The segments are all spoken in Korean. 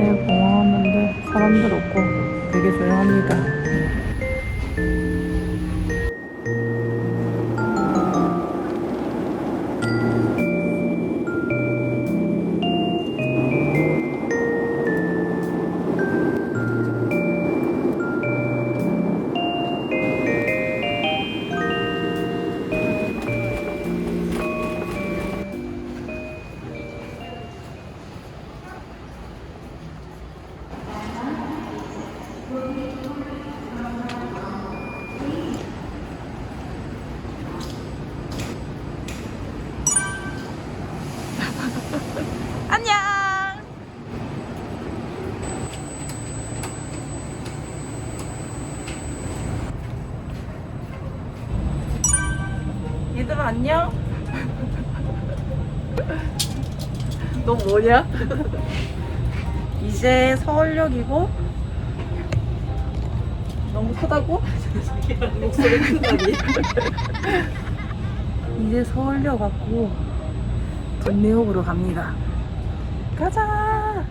아침에 공원 왔는데 사람들 없고 되게 조용합니다. 안녕. 얘들아 안녕. 너 뭐냐? 이제 서울역이고. 너무 크다고? 목소리 큰다니. 이제 서울역 왔고 동래역으로 갑니다. 가자.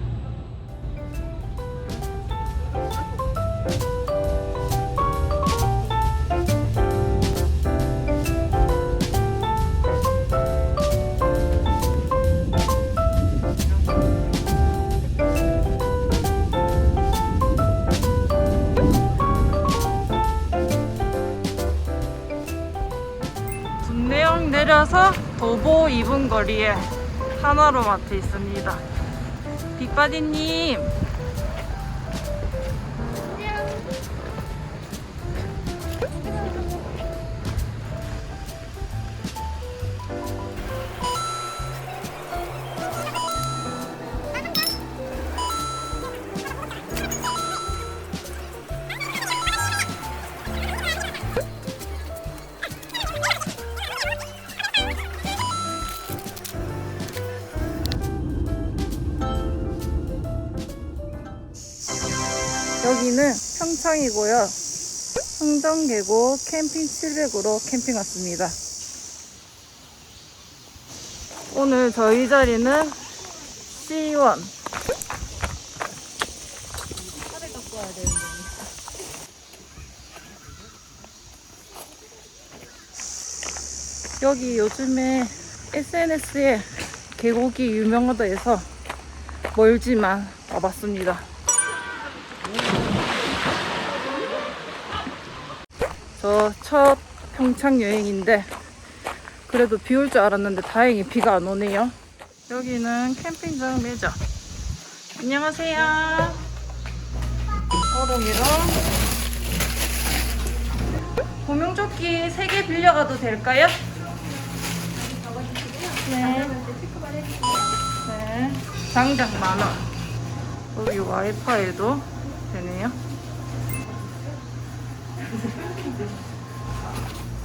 동래역 내려서 도보 2분 거리에 하나로마트 있습니다. 빅바디님. 여기는 평창이고요. 흥정계곡 캠핑 700으로 캠핑 왔습니다. 오늘 저희 자리는 C1. 차를 갖고 와야 되는데. 여기 요즘에 SNS에 계곡이 유명하다 해서 멀지만 와봤습니다. 저 첫 평창 여행인데 그래도 비 올 줄 알았는데 다행히 비가 안 오네요. 여기는 캠핑장 매장. 안녕하세요. 얼음이랑 구명조끼 3개 빌려가도 될까요? 네. 네. 장작 10,000원. 여기 와이파이도 되네요.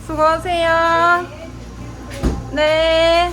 수고하세요. 네.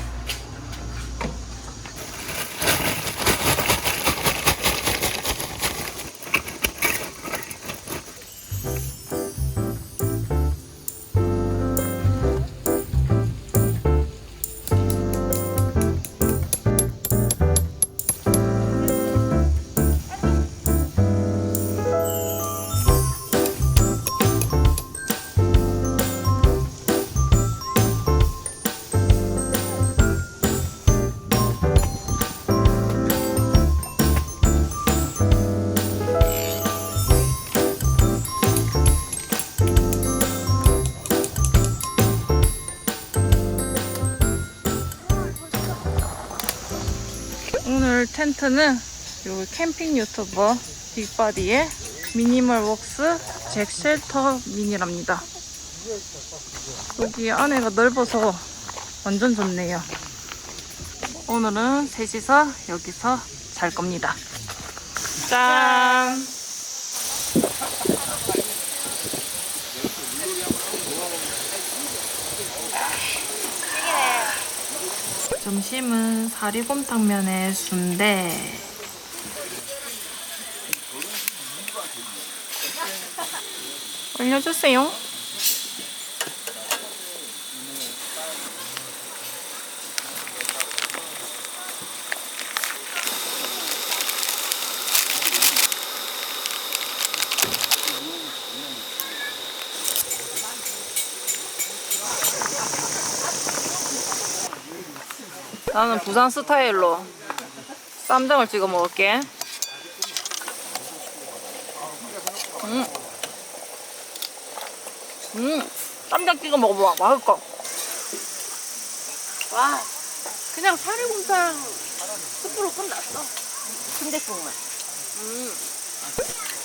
오늘 텐트는 요 캠핑 유튜버 빅바디의 미니멀 웍스 잭 쉘터 미니랍니다. 여기 안에가 넓어서 완전 좋네요. 오늘은 셋이서 여기서 잘 겁니다. 짠! 점심은 사리곰탕면에 순대. 올려주세요. 나는 부산 스타일로 쌈장을 찍어 먹을게. 쌈장 찍어 먹어봐. 맛있어. 와, 그냥 사리곰탕 스프로 끝났어. 순댓국만.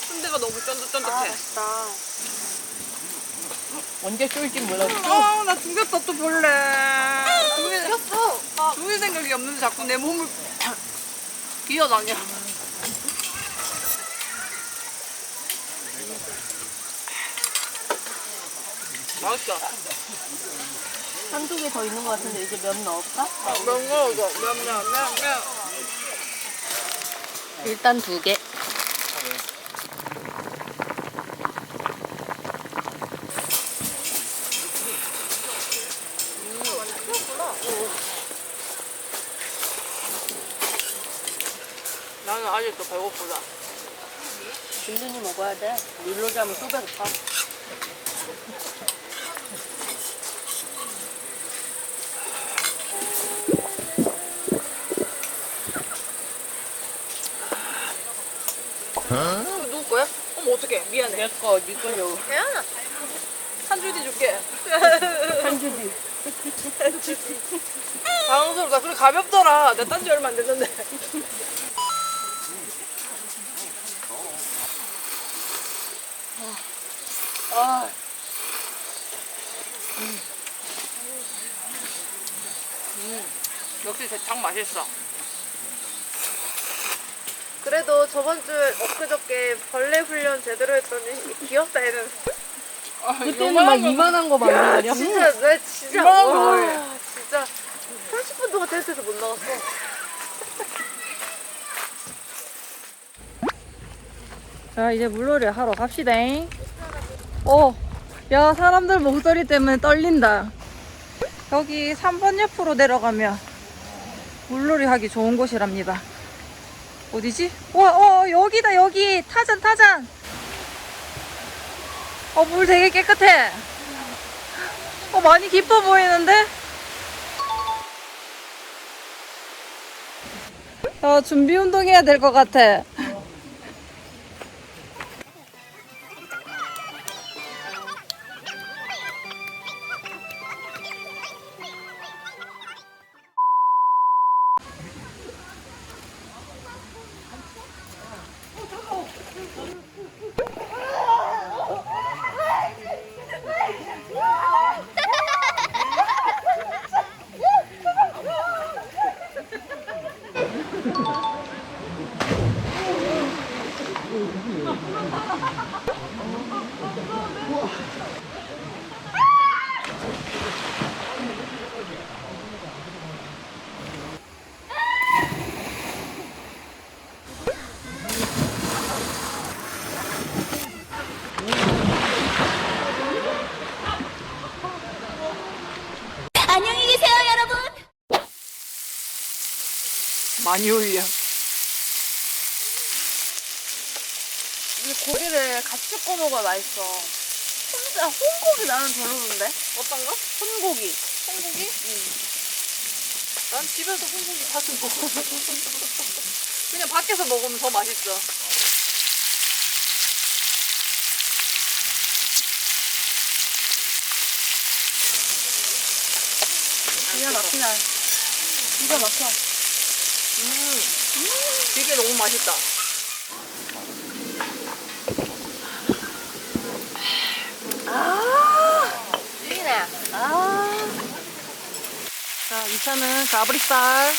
순대가 너무 쫀득쫀득해. 맛있다. 언제 쏠지 몰랐어. 나 죽였다 또 볼래. 죽였어. 죽일 생각이 없는데 자꾸 내 몸을 기어다녀. 맛있어. 한두 개 더 있는 것 같은데 이제 면 넣을까? 면 넣어 이거. 면. 일단 2개. 나는 아직도 배고프다. 든든히 먹어야 돼. 물로 자면 또 배고파. 이거 누구 거야? 어머 어떡해. 미안해. 내 거, 네 거려고. 야, 한 줄기 줄게. 한 주디. 당황스럽다. 그래 가볍더라. 내가 딴지 얼마 안 됐는데. 아. 역시 대창 맛있어. 그래도 저번 주 엊그저께 벌레 훈련 제대로 했더니 귀엽다 얘는. 그때는 막 이만한 거 만들더냐? 진짜 내 진짜 이만한 거 와, 벌레. 진짜 30분 동안 텐트에서 못 나갔어. 자 이제 물놀이 하러 갑시다. 야 사람들 목소리 때문에 떨린다. 여기 3번 옆으로 내려가면 물놀이 하기 좋은 곳이랍니다. 어디지? 여기다 여기. 타잔. 물 되게 깨끗해. 많이 깊어 보이는데? 준비 운동 해야 될 것 같아. 안녕히 계세요, 여러분. 많이 올려. 이 고기를 같이 구워 먹어야 맛있어. 혼자 홍고기 나는 별로던데? 어떤 거? 혼고기. 홍고기? 난 집에서 홍고기 사서 먹어. 그냥 밖에서 먹으면 더 맛있어. 기가 막히다. 기가 막혀. 되게 너무 맛있다. 찌네. 자, 2차는 가브리살.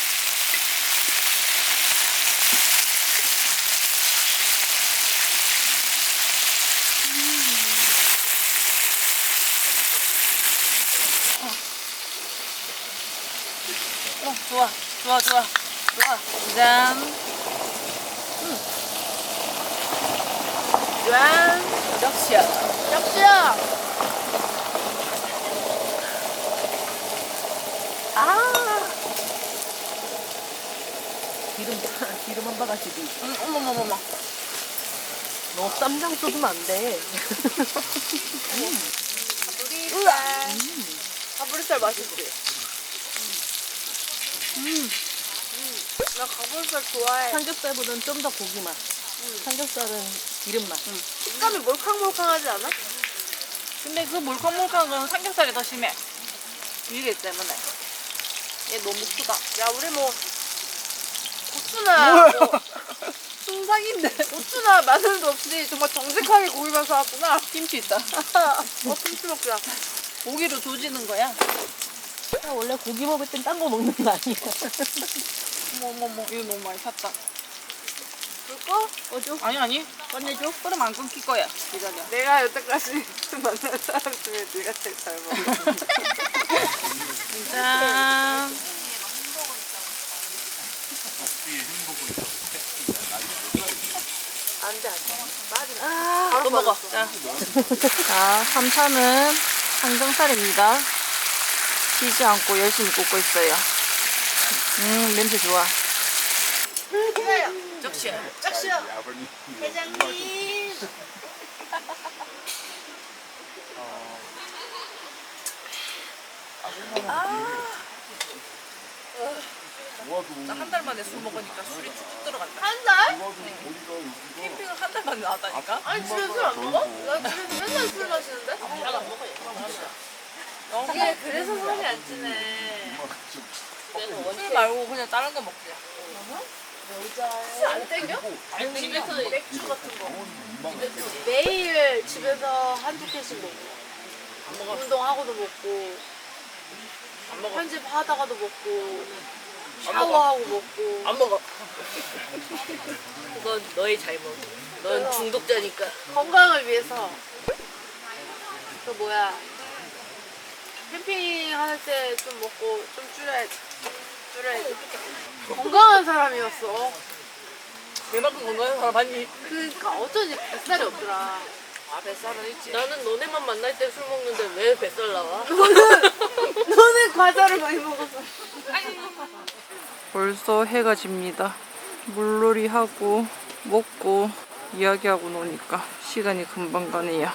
좋아. 짠. 짠. 역시야. 기름 한 바가지도. 어머머머머. 너 쌈장 쏟으면 안 돼. 가브리살 맛있지? 나 가볼살 좋아해. 삼겹살보다는 좀 더 고기 맛. 삼겹살은 기름 맛. 식감이 몰캉몰캉하지 않아? 근데 그 몰캉몰캉한 건 삼겹살이 더 심해. 비계 때문에. 얘 너무 크다. 야, 우리 뭐 고추나 뭐 순삭인데. 고추나 마늘도 없이 정말 정직하게 고기만 사왔구나. 김치 있다. 김치 먹자. 고기로 조지는 거야. 원래 고기 먹을 땐 딴 거 먹는 거 아니야? 어머, 이거 너무 많이 샀다. 불꺼? 꺼줘. 아니. 꺼내줘. 그럼 안 끊길 거야. 기다려. 내가 여태까지 만난 사람 중에 네가 제일 잘 먹어. 짠. 안 돼. 빠지나. 또 먹어. 자, 3차는 항정살입니다. 쉬지 않고 열심히 굽고 있어요. 냄새 좋아. 적시야. 짝시야. 회장님. 나 한 달 만에 술 먹으니까 술이 쭉쭉 들어간다. 한 달? 캠핑을 한 달 만에 나왔다니까? 아니 집에서 술 안 먹어? 나 집에서 맨날 술 마시는데? 이게 그래서 살이 안 찌네. 술 말고 그냥 다른 거 먹자. 술 안 땡겨? 집에서 맥주 같은 거. 매일 집에서 한두 캔씩 먹어. 운동하고도 먹고, 편집하다가도 먹고, 샤워하고 먹고. 안 먹어. 그건 너의 잘못. 넌 그래서- 중독자니까. 건강을 위해서. 그 뭐야. 캠핑 할 때 좀 먹고 좀 줄여야지. 건강한 사람이었어. 내만큼 건강한 사람 아니? 그러니까 어쩐지 뱃살이 없더라. 아, 뱃살은 있지. 나는 너네만 만날 때 술 먹는데 왜 뱃살 나와? 너는 과자를 많이 먹어서. 벌써 해가 집니다. 물놀이 하고 먹고 이야기하고 노니까 시간이 금방 가네요.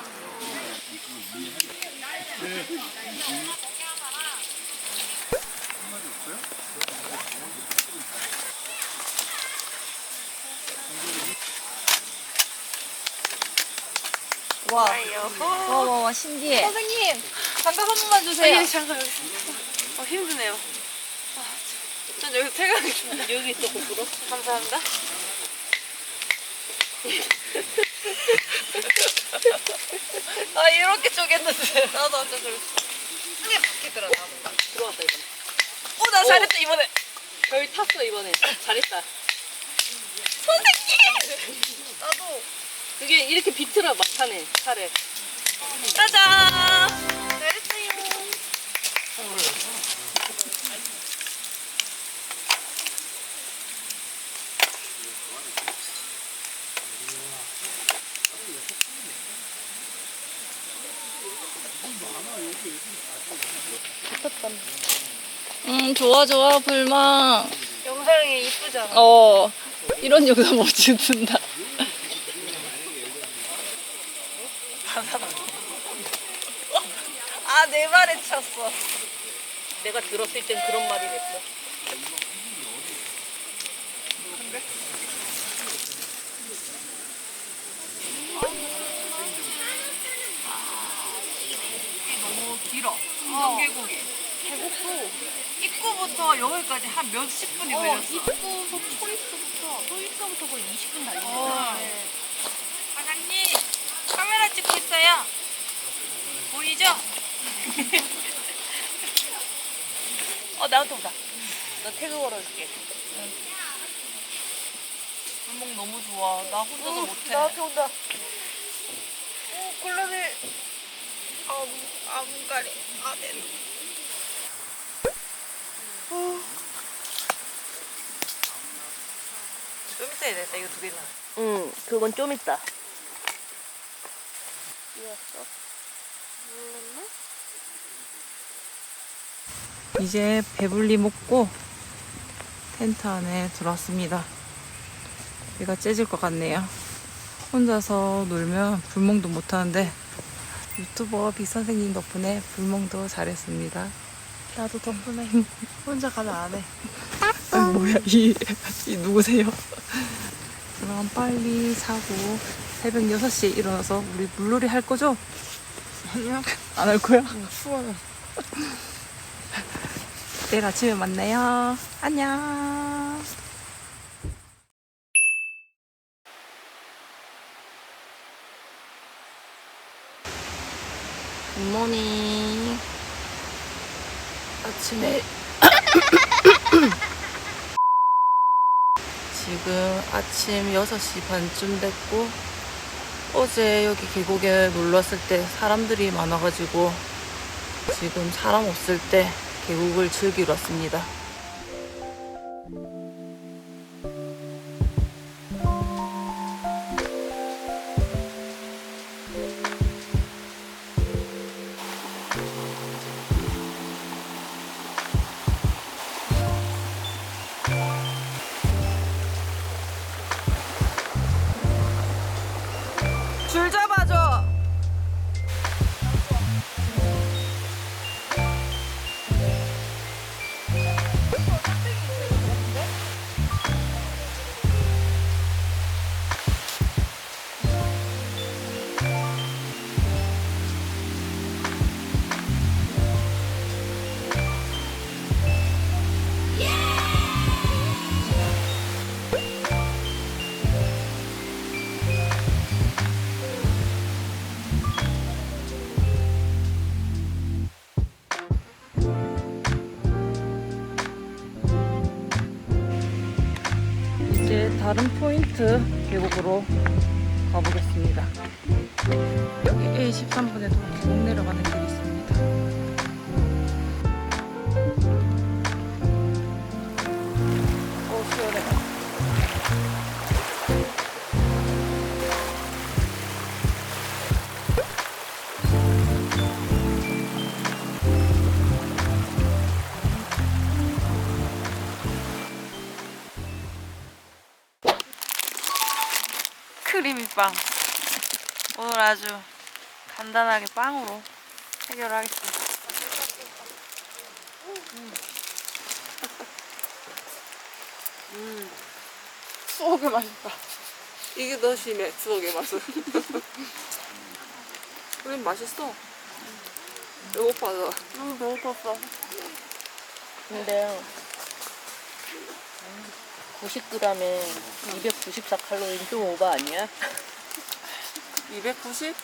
와, 신기해. 선생님! 잠깐 한 번만 주세요. 예, 잠깐 여기 있습니다. 힘드네요. 전 여기서 퇴근하겠습니다. 여기 있어, 고프로. 감사합니다. 아, 이렇게 쪼갰는데. 나도 아까 그랬어. 이게 바뀌더라, 나도. 들어왔다, 이번에. 나 잘했다, 이번에. 별 탔어, 이번에. 잘했다. 선생님! 나도. 그게 이렇게 비트라 막 타네, 차를. 짜잔! 잘했어요. 좋아, 불망. 영상이 이쁘잖아. 이런 영상 못 찍는다. 아, 내 말에 찼어. 내가 들었을 땐 그런 말이 됐어. 너무 길어. 계곡이. 계곡도 입구부터 여기까지 한 몇십 분이 걸렸어. 입구부터 초입서부터 거의 20분 달리는 사장님, 카메라 찍고 있어요. 보이죠? 나한테 온다. 나 태그 걸어줄게. 불목 너무 좋아. 나 혼자서 못해. 나한테 온다. 콜라비. 문가리. 네. 좀 이따 해야 되겠다. 이거 두 개나. 응, 그건 좀 있다. 이제 배불리 먹고 텐트 안에 들어왔습니다. 배가 째질 것 같네요. 혼자서 놀면 불멍도 못하는데 유튜버 비 선생님 덕분에 불멍도 잘했습니다. 나도 덕분에 혼자 가면 안 해. 아니, 뭐야 이 누구세요? 그럼 빨리 자고 새벽 6시에 일어나서 우리 물놀이 할 거죠? 아니야. 안 할 거야? 추워요. 내일 아침에 만나요. 안녕. 굿모닝. 아침에 지금 아침 6시 반쯤 됐고 어제 여기 계곡에 놀러 왔을 때 사람들이 많아가지고 지금 사람 없을 때 계곡을 즐기러 왔습니다. 줄 잡아줘. 이제 다른 포인트 계곡으로 가보겠습니다. 여기 A13번에도 계곡 내려가는 길이 있습니다. 시원해. 크리미빵. 오늘 아주 간단하게 빵으로 해결하겠습니다. 추억의 맛있다. 이게 더 심해, 추억의 맛은. 그럼 맛있어. 배고파서. 너무 배고팠어. 근데 90g에 294칼로리 좀 오버 아니야? 290?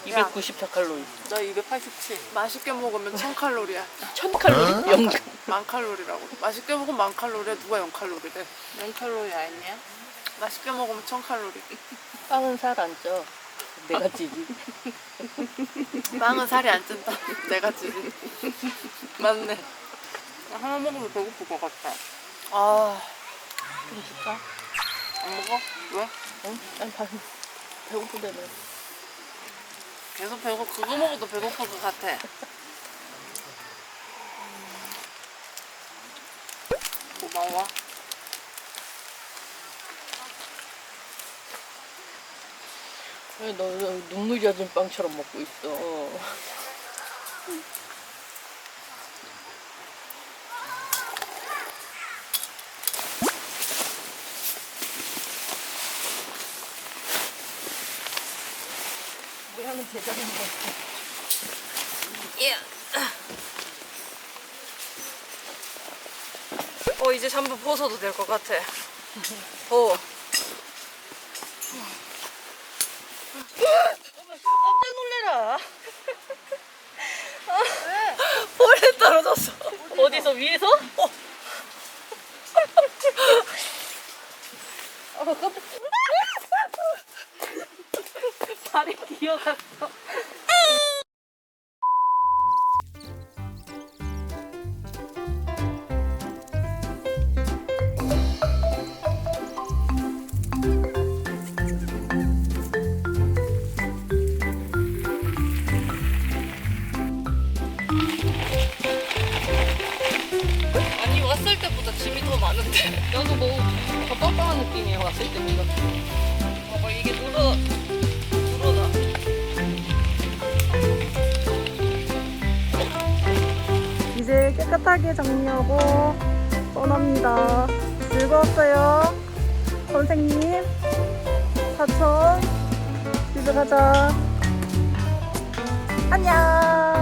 294칼로리. 나 287. 맛있게 먹으면 1000칼로리야. 1000칼로리? 영감. 10,000칼로리라고. 맛있게 먹으면 10,000칼로리야. 누가 0칼로리래? 0칼로리 아니야? 맛있게 먹으면 1000칼로리. 빵은 살 안 쪄. 내가 찌지. 빵은 살이 안 찐다. 내가 찌지. 맞네. 하나 먹으면 배고플 것 같아. 아, 좀 줄까? 안 먹어? 왜? 응? 아니, 배고프다며. 계속 그거 먹어도 배고플 것 같아. 고마워. 왜 너 눈물 젖은 빵처럼 먹고 있어? 모양은 제자리인 것 같아. 이제 잠깐 벗어도 될 것 같아. 더워. 깜짝 놀래라. 볼에 떨어졌어. 어디서 위에서? 깜짝. 발이 기어갔어. 아니 왔을 때보다 짐이 더 많은데. 나도 뭐 더 빵빵한 느낌이야 왔을 때보다. 봐봐 이게 늘어나. 깨끗하게 정리하고 떠납니다. 즐거웠어요. 선생님, 사촌, 집에 가자. 안녕.